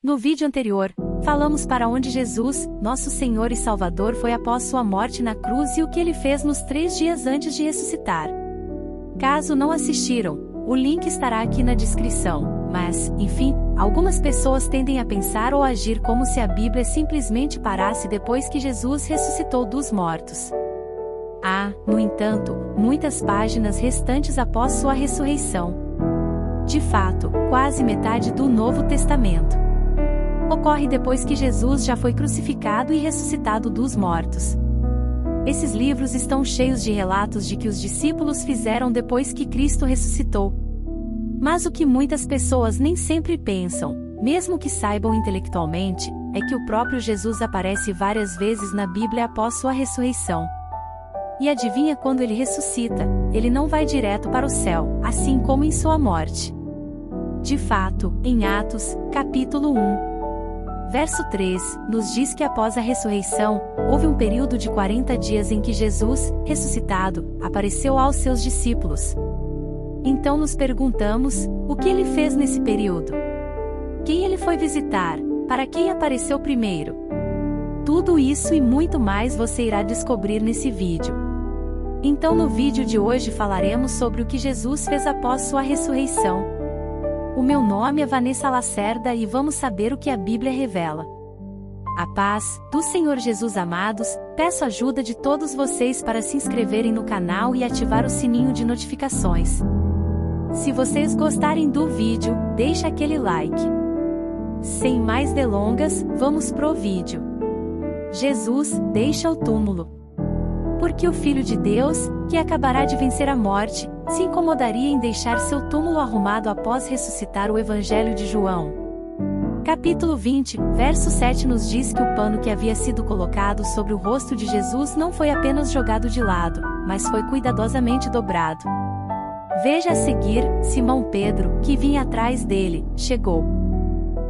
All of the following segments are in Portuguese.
No vídeo anterior, falamos para onde Jesus, nosso Senhor e Salvador, foi após sua morte na cruz e o que ele fez nos 3 dias antes de ressuscitar. Caso não assistiram, o link estará aqui na descrição, mas, enfim, algumas pessoas tendem a pensar ou agir como se a Bíblia simplesmente parasse depois que Jesus ressuscitou dos mortos. Há, no entanto, muitas páginas restantes após sua ressurreição. De fato, quase metade do Novo Testamento ocorre depois que Jesus já foi crucificado e ressuscitado dos mortos. Esses livros estão cheios de relatos de que os discípulos fizeram depois que Cristo ressuscitou. Mas o que muitas pessoas nem sempre pensam, mesmo que saibam intelectualmente, é que o próprio Jesus aparece várias vezes na Bíblia após sua ressurreição. E adivinha quando ele ressuscita? Ele não vai direto para o céu, assim como em sua morte. De fato, em Atos, capítulo 1, verso 3, nos diz que após a ressurreição, houve um período de 40 dias em que Jesus, ressuscitado, apareceu aos seus discípulos. Então nos perguntamos, o que ele fez nesse período? Quem ele foi visitar? Para quem apareceu primeiro? Tudo isso e muito mais você irá descobrir nesse vídeo. Então no vídeo de hoje falaremos sobre o que Jesus fez após sua ressurreição. O meu nome é Vanessa Lacerda e vamos saber o que a Bíblia revela. A paz do Senhor Jesus, amados, peço a ajuda de todos vocês para se inscreverem no canal e ativar o sininho de notificações. Se vocês gostarem do vídeo, deixe aquele like. Sem mais delongas, vamos pro vídeo. Jesus deixa o túmulo. Porque o Filho de Deus, que acabará de vencer a morte, se incomodaria em deixar seu túmulo arrumado após ressuscitar. O Evangelho de João, capítulo 20, verso 7 nos diz que o pano que havia sido colocado sobre o rosto de Jesus não foi apenas jogado de lado, mas foi cuidadosamente dobrado. Veja a seguir, Simão Pedro, que vinha atrás dele, chegou.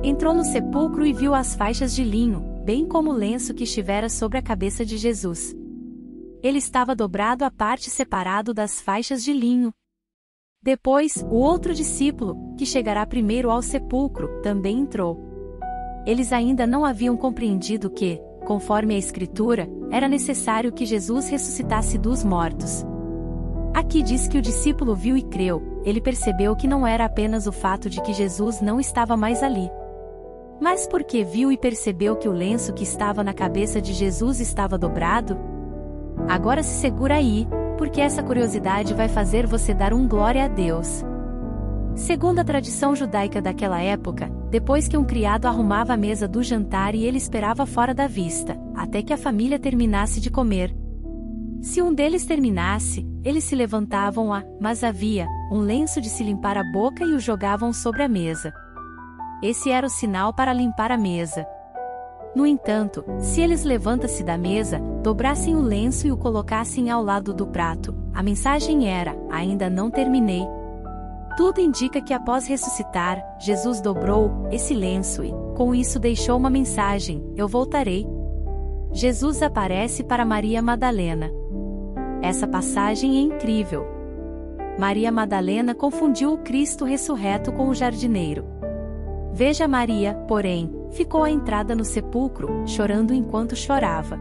Entrou no sepulcro e viu as faixas de linho, bem como o lenço que estivera sobre a cabeça de Jesus. Ele estava dobrado à parte separado das faixas de linho. Depois, o outro discípulo, que chegará primeiro ao sepulcro, também entrou. Eles ainda não haviam compreendido que, conforme a Escritura, era necessário que Jesus ressuscitasse dos mortos. Aqui diz que o discípulo viu e creu. Ele percebeu que não era apenas o fato de que Jesus não estava mais ali. Mas porque viu e percebeu que o lenço que estava na cabeça de Jesus estava dobrado? Agora se segura aí, porque essa curiosidade vai fazer você dar glória a Deus. Segundo a tradição judaica daquela época, depois que um criado arrumava a mesa do jantar e ele esperava fora da vista, até que a família terminasse de comer. Se um deles terminasse, eles se levantavam mas havia um lenço de se limpar a boca e o jogavam sobre a mesa. Esse era o sinal para limpar a mesa. No entanto, se eles levantassem da mesa, dobrassem o lenço e o colocassem ao lado do prato, a mensagem era: ainda não terminei. Tudo indica que após ressuscitar, Jesus dobrou esse lenço e, com isso, deixou uma mensagem: eu voltarei. Jesus aparece para Maria Madalena. Essa passagem é incrível. Maria Madalena confundiu o Cristo ressurreto com o jardineiro. Veja, Maria, porém, ficou à entrada no sepulcro, chorando enquanto chorava.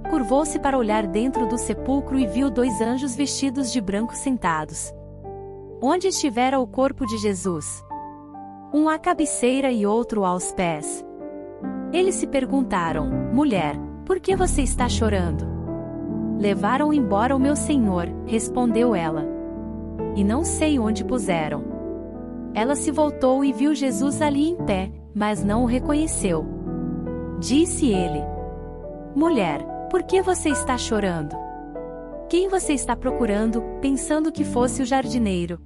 Curvou-se para olhar dentro do sepulcro e viu 2 anjos vestidos de branco sentados. Onde estivera o corpo de Jesus? Um à cabeceira e outro aos pés. Eles se perguntaram: mulher, por que você está chorando? Levaram embora o meu Senhor, respondeu ela. E não sei onde puseram. Ela se voltou e viu Jesus ali em pé, mas não o reconheceu. Disse ele: mulher, por que você está chorando? Quem você está procurando, pensando que fosse o jardineiro?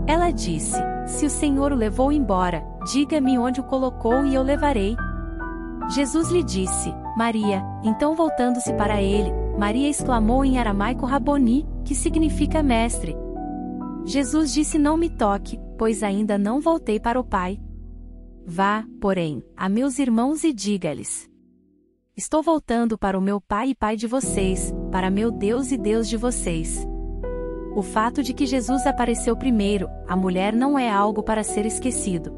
Ela disse: se o Senhor o levou embora, diga-me onde o colocou e eu levarei. Jesus lhe disse: Maria. Então, voltando-se para ele, Maria exclamou em aramaico Raboni, que significa mestre. Jesus disse: não me toque, pois ainda não voltei para o Pai. Vá, porém, a meus irmãos e diga-lhes: estou voltando para o meu Pai e Pai de vocês, para meu Deus e Deus de vocês. O fato de que Jesus apareceu primeiro, a mulher, não é algo para ser esquecido.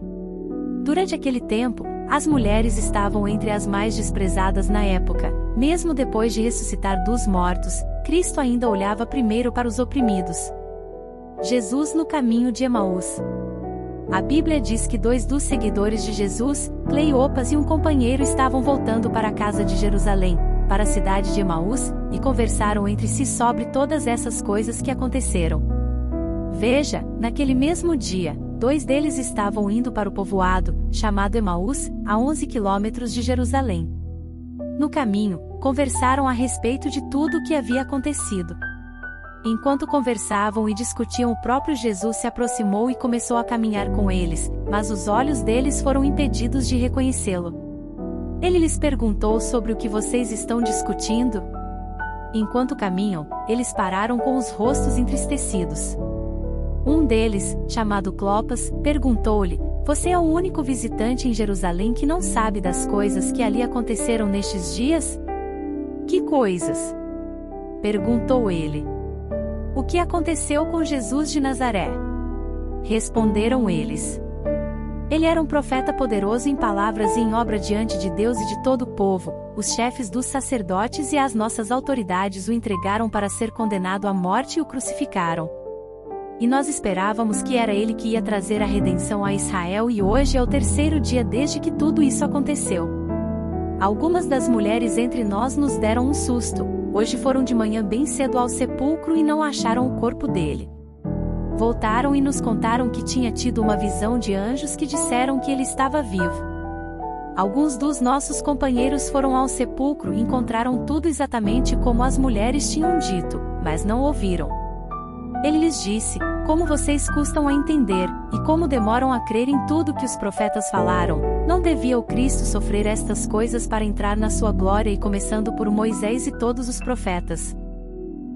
Durante aquele tempo, as mulheres estavam entre as mais desprezadas na época. Mesmo depois de ressuscitar dos mortos, Cristo ainda olhava primeiro para os oprimidos. Jesus no caminho de Emaús. A Bíblia diz que 2 dos seguidores de Jesus, Cleopas e um companheiro, estavam voltando para a casa de Jerusalém, para a cidade de Emaús, e conversaram entre si sobre todas essas coisas que aconteceram. Veja, naquele mesmo dia, 2 deles estavam indo para o povoado, chamado Emaús, a 11 quilômetros de Jerusalém. No caminho, conversaram a respeito de tudo o que havia acontecido. Enquanto conversavam e discutiam, o próprio Jesus se aproximou e começou a caminhar com eles, mas os olhos deles foram impedidos de reconhecê-lo. Ele lhes perguntou sobre o que vocês estão discutindo. Enquanto caminham, eles pararam com os rostos entristecidos. Um deles, chamado Clopas, perguntou-lhe: Você é o único visitante em Jerusalém que não sabe das coisas que ali aconteceram nestes dias? Que coisas? Perguntou ele. O que aconteceu com Jesus de Nazaré? Responderam eles. Ele era um profeta poderoso em palavras e em obra diante de Deus e de todo o povo. Os chefes dos sacerdotes e as nossas autoridades o entregaram para ser condenado à morte e o crucificaram. E nós esperávamos que era ele que ia trazer a redenção a Israel, e hoje é o 3º dia desde que tudo isso aconteceu. Algumas das mulheres entre nós nos deram um susto. Hoje foram de manhã bem cedo ao sepulcro e não acharam o corpo dele. Voltaram e nos contaram que tinha tido uma visão de anjos que disseram que ele estava vivo. Alguns dos nossos companheiros foram ao sepulcro e encontraram tudo exatamente como as mulheres tinham dito, mas não ouviram. Ele lhes disse: Como vocês custam a entender, e como demoram a crer em tudo que os profetas falaram, não devia o Cristo sofrer estas coisas para entrar na sua glória, e começando por Moisés e todos os profetas.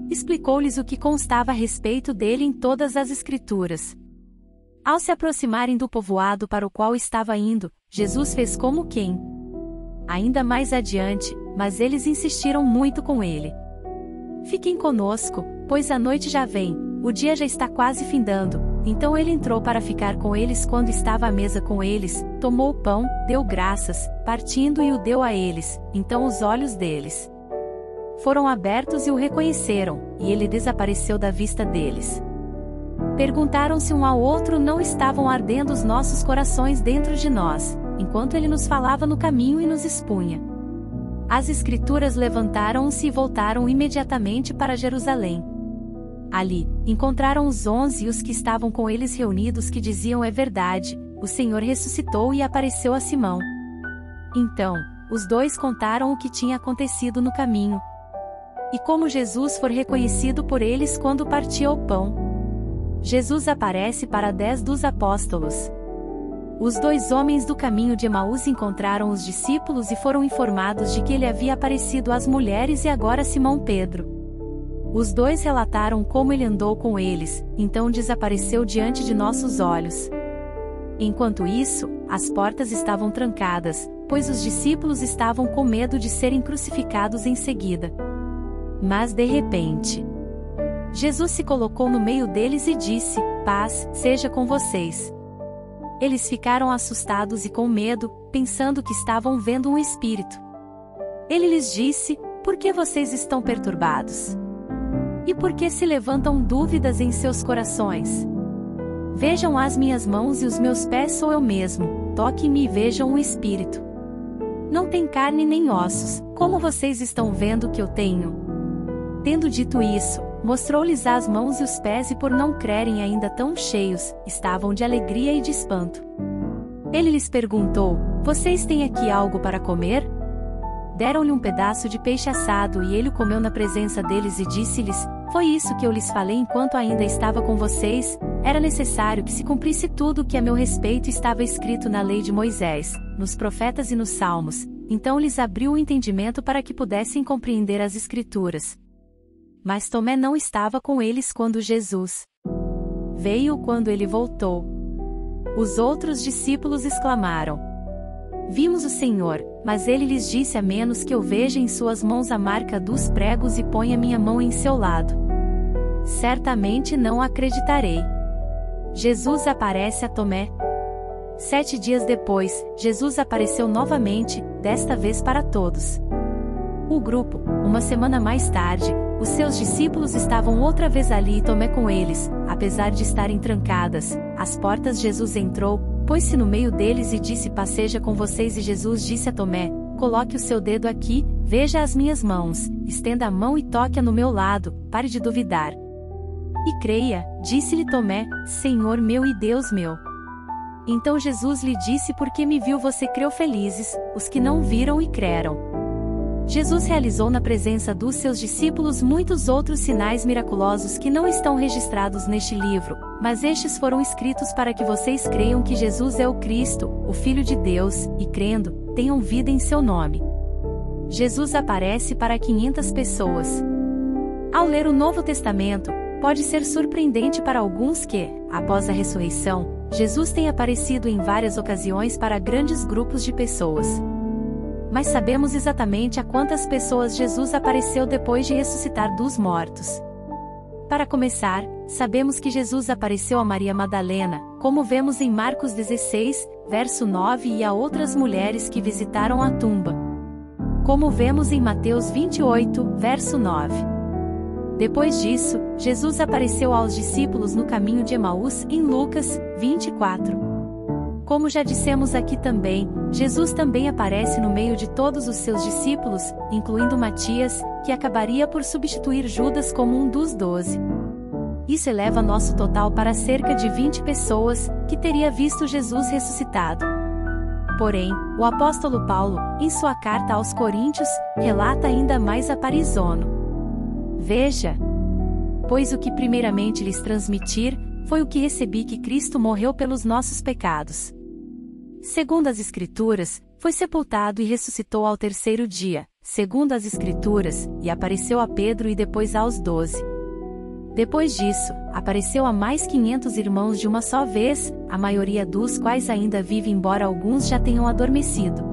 Explicou-lhes o que constava a respeito dele em todas as Escrituras. Ao se aproximarem do povoado para o qual estava indo, Jesus fez como quem? Ainda mais adiante, mas eles insistiram muito com ele. Fiquem conosco, pois a noite já vem, o dia já está quase findando. Então ele entrou para ficar com eles. Quando estava à mesa com eles, tomou o pão, deu graças, partindo e o deu a eles. Então os olhos deles foram abertos e o reconheceram, e ele desapareceu da vista deles. Perguntaram-se um ao outro: Não estavam ardendo os nossos corações dentro de nós, enquanto ele nos falava no caminho e nos expunha? As Escrituras levantaram-se e voltaram imediatamente para Jerusalém. Ali, encontraram os 11 e os que estavam com eles reunidos, que diziam: É verdade, o Senhor ressuscitou e apareceu a Simão. Então, os 2 contaram o que tinha acontecido no caminho, e como Jesus foi reconhecido por eles quando partia o pão. Jesus aparece para 10 dos apóstolos. Os 2 homens do caminho de Emaús encontraram os discípulos e foram informados de que ele havia aparecido às mulheres e agora a Simão Pedro. Os 2 relataram como ele andou com eles, então desapareceu diante de nossos olhos. Enquanto isso, as portas estavam trancadas, pois os discípulos estavam com medo de serem crucificados em seguida. Mas de repente, Jesus se colocou no meio deles e disse: Paz seja com vocês. Eles ficaram assustados e com medo, pensando que estavam vendo um espírito. Ele lhes disse: Por que vocês estão perturbados? E por que se levantam dúvidas em seus corações? Vejam as minhas mãos e os meus pés, sou eu mesmo. Toquem-me e vejam o espírito. Não tem carne nem ossos, como vocês estão vendo que eu tenho. Tendo dito isso, mostrou-lhes as mãos e os pés, e por não crerem ainda tão cheios, estavam de alegria e de espanto. Ele lhes perguntou: Vocês têm aqui algo para comer? Deram-lhe um pedaço de peixe assado e ele o comeu na presença deles e disse-lhes: Foi isso que eu lhes falei enquanto ainda estava com vocês, era necessário que se cumprisse tudo o que a meu respeito estava escrito na lei de Moisés, nos profetas e nos salmos. Então lhes abriu o entendimento para que pudessem compreender as Escrituras. Mas Tomé não estava com eles quando Jesus veio. Quando ele voltou, os outros discípulos exclamaram: Vimos o Senhor. Mas ele lhes disse: A menos que eu veja em suas mãos a marca dos pregos e ponha minha mão em seu lado, certamente não acreditarei. Jesus aparece a Tomé. 7 dias depois, Jesus apareceu novamente, desta vez para todos. O grupo, uma semana mais tarde, os seus discípulos estavam outra vez ali e Tomé com eles, apesar de estarem trancadas, as portas. Jesus entrou, pôs-se no meio deles e disse: "Passeja com vocês." E Jesus disse a Tomé: "Coloque o seu dedo aqui, veja as minhas mãos, estenda a mão e toque-a no meu lado, pare de duvidar. E creia." Disse-lhe Tomé: "Senhor meu e Deus meu." Então Jesus lhe disse: "Porque me viu você creu. Felizes os que não viram e creram." Jesus realizou na presença dos seus discípulos muitos outros sinais miraculosos que não estão registrados neste livro, mas estes foram escritos para que vocês creiam que Jesus é o Cristo, o Filho de Deus, e crendo, tenham vida em seu nome. Jesus aparece para 500 pessoas. Ao ler o Novo Testamento, pode ser surpreendente para alguns que, após a ressurreição, Jesus tem aparecido em várias ocasiões para grandes grupos de pessoas. Mas sabemos exatamente a quantas pessoas Jesus apareceu depois de ressuscitar dos mortos. Para começar, sabemos que Jesus apareceu a Maria Madalena, como vemos em Marcos 16, verso 9, e a outras mulheres que visitaram a tumba, como vemos em Mateus 28, verso 9. Depois disso, Jesus apareceu aos discípulos no caminho de Emaús, em Lucas 24. Como já dissemos aqui também, Jesus também aparece no meio de todos os seus discípulos, incluindo Matias, que acabaria por substituir Judas como um dos 12. Isso eleva nosso total para cerca de 20 pessoas, que teria visto Jesus ressuscitado. Porém, o apóstolo Paulo, em sua carta aos Coríntios, relata ainda mais a Parizono. Veja: "Pois o que primeiramente lhes transmitir, foi o que recebi, que Cristo morreu pelos nossos pecados, segundo as Escrituras, foi sepultado e ressuscitou ao terceiro dia, segundo as Escrituras, e apareceu a Pedro e depois aos 12. Depois disso, apareceu a mais 500 irmãos de uma só vez, a maioria dos quais ainda vive, embora alguns já tenham adormecido.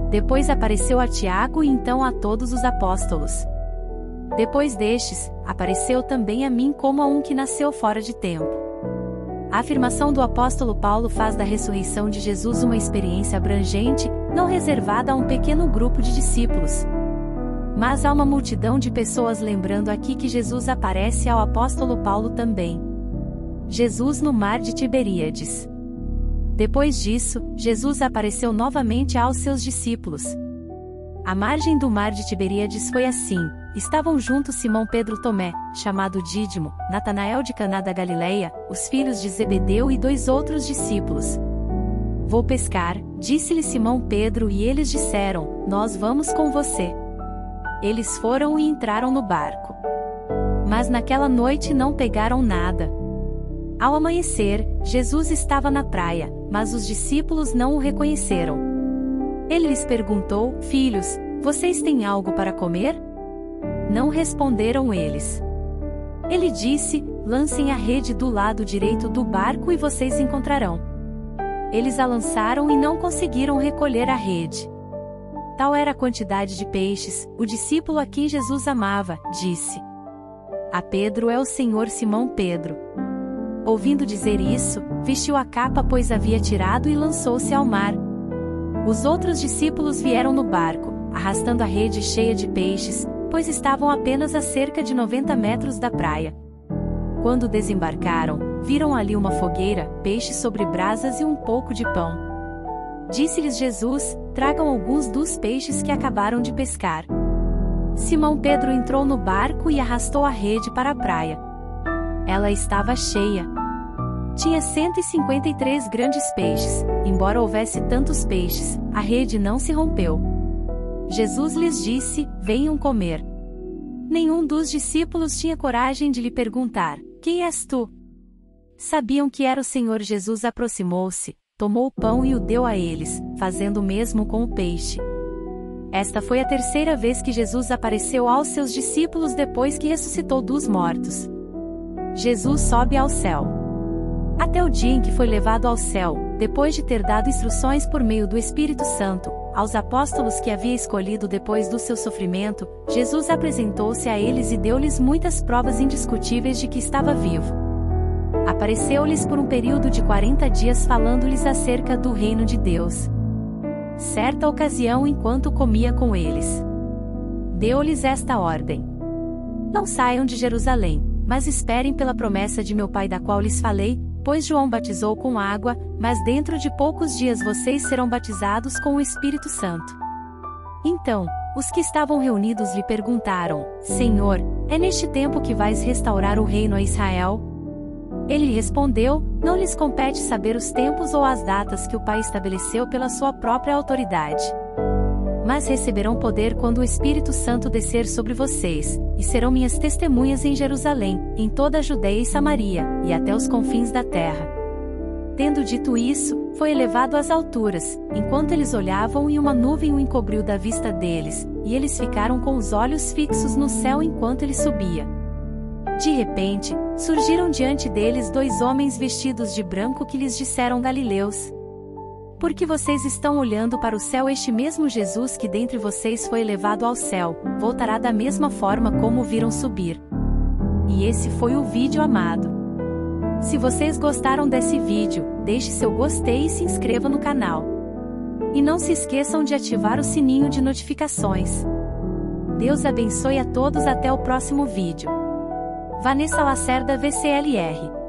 Depois apareceu a Tiago e então a todos os apóstolos. Depois destes, apareceu também a mim como a um que nasceu fora de tempo." A afirmação do apóstolo Paulo faz da ressurreição de Jesus uma experiência abrangente, não reservada a um pequeno grupo de discípulos. Mas há uma multidão de pessoas, lembrando aqui que Jesus aparece ao apóstolo Paulo também. Jesus no mar de Tiberíades. Depois disso, Jesus apareceu novamente aos seus discípulos. A margem do mar de Tiberíades foi assim: estavam juntos Simão Pedro, Tomé, chamado Dídimo, Natanael de Caná da Galileia, os filhos de Zebedeu e 2 outros discípulos. "Vou pescar", disse-lhe Simão Pedro, e eles disseram: "Nós vamos com você." Eles foram e entraram no barco. Mas naquela noite não pegaram nada. Ao amanhecer, Jesus estava na praia, mas os discípulos não o reconheceram. Ele lhes perguntou: "Filhos, vocês têm algo para comer?" Não responderam eles. Ele disse: "Lancem a rede do lado direito do barco e vocês encontrarão." Eles a lançaram e não conseguiram recolher a rede. Tal era a quantidade de peixes. O discípulo a quem Jesus amava, disse a Pedro: "É o Senhor." Simão Pedro, ouvindo dizer isso, vestiu a capa, pois havia tirado, e lançou-se ao mar. Os outros discípulos vieram no barco, arrastando a rede cheia de peixes, pois estavam apenas a cerca de 90 metros da praia. Quando desembarcaram, viram ali uma fogueira, peixes sobre brasas e um pouco de pão. Disse-lhes Jesus: "Tragam alguns dos peixes que acabaram de pescar." Simão Pedro entrou no barco e arrastou a rede para a praia. Ela estava cheia. Tinha 153 grandes peixes. Embora houvesse tantos peixes, a rede não se rompeu. Jesus lhes disse: "Venham comer." Nenhum dos discípulos tinha coragem de lhe perguntar: "Quem és tu?" Sabiam que era o Senhor. Jesus aproximou-se, tomou o pão e o deu a eles, fazendo o mesmo com o peixe. Esta foi a terceira vez que Jesus apareceu aos seus discípulos depois que ressuscitou dos mortos. Jesus sobe ao céu. Até o dia em que foi levado ao céu, depois de ter dado instruções por meio do Espírito Santo, aos apóstolos que havia escolhido depois do seu sofrimento, Jesus apresentou-se a eles e deu-lhes muitas provas indiscutíveis de que estava vivo. apareceu-lhes por um período de 40 dias falando-lhes acerca do reino de Deus. Certa ocasião, enquanto comia com eles, deu-lhes esta ordem: Não saiam de Jerusalém, mas esperem pela promessa de meu Pai da qual lhes falei, pois João batizou com água, mas dentro de poucos dias vocês serão batizados com o Espírito Santo. Então, os que estavam reunidos lhe perguntaram: Senhor, é neste tempo que vais restaurar o reino a Israel? Ele lhe respondeu: Não lhes compete saber os tempos ou as datas que o Pai estabeleceu pela sua própria autoridade. Mas receberão poder quando o Espírito Santo descer sobre vocês, e serão minhas testemunhas em Jerusalém, em toda a Judeia e Samaria, e até os confins da terra. Tendo dito isso, foi elevado às alturas, enquanto eles olhavam e uma nuvem o encobriu da vista deles, e eles ficaram com os olhos fixos no céu enquanto ele subia. De repente, surgiram diante deles 2 homens vestidos de branco que lhes disseram: Galileus, por que vocês estão olhando para o céu? Este mesmo Jesus que dentre vocês foi elevado ao céu, voltará da mesma forma como o viram subir. E esse foi o vídeo, amado. Se vocês gostaram desse vídeo, deixe seu gostei e se inscreva no canal. E não se esqueçam de ativar o sininho de notificações. Deus abençoe a todos, até o próximo vídeo. Vanessa Lacerda, VCLR.